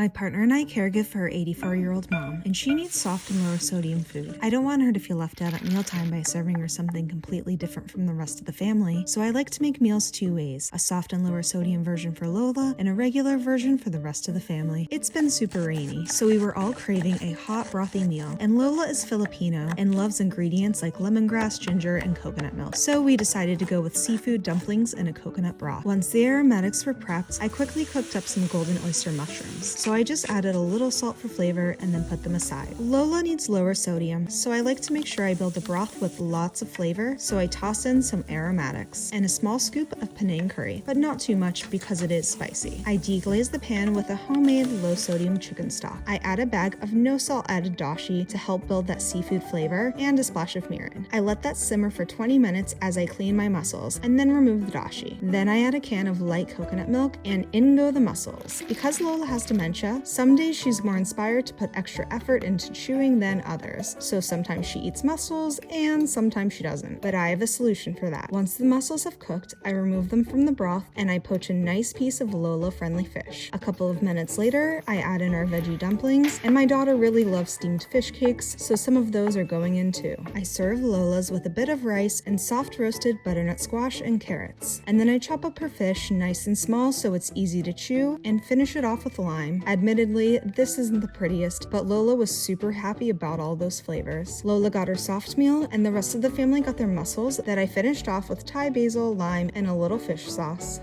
My partner and I caregive for her 84-year-old mom, and she needs soft and lower sodium food. I don't want her to feel left out at mealtime by serving her something completely different from the rest of the family, so I like to make meals two ways: a soft and lower sodium version for Lola, and a regular version for the rest of the family. It's been super rainy, so we were all craving a hot brothy meal, and Lola is Filipino and loves ingredients like lemongrass, ginger, and coconut milk, so we decided to go with seafood dumplings and a coconut broth. Once the aromatics were prepped, I quickly cooked up some golden oyster mushrooms, so I just added a little salt for flavor and then put them aside. Lola needs lower sodium, so I like to make sure I build a broth with lots of flavor, so I toss in some aromatics and a small scoop of Penang curry, but not too much because it is spicy. I deglaze the pan with a homemade low-sodium chicken stock. I add a bag of no salt added dashi to help build that seafood flavor and a splash of mirin. I let that simmer for 20 minutes as I clean my mussels and then remove the dashi. Then I add a can of light coconut milk and in go the mussels. Because Lola has dementia, some days she's more inspired to put extra effort into chewing than others, so sometimes she eats mussels and sometimes she doesn't, but I have a solution for that. Once the mussels have cooked, I remove them from the broth and I poach a nice piece of Lola-friendly fish. A couple of minutes later, I add in our veggie dumplings, and my daughter really loves steamed fish cakes, so some of those are going in too. I serve Lola's with a bit of rice and soft roasted butternut squash and carrots, and then I chop up her fish nice and small so it's easy to chew, and finish it off with lime. Admittedly, this isn't the prettiest, but Lola was super happy about all those flavors. Lola got her soft meal, and the rest of the family got their mussels that I finished off with Thai basil, lime, and a little fish sauce.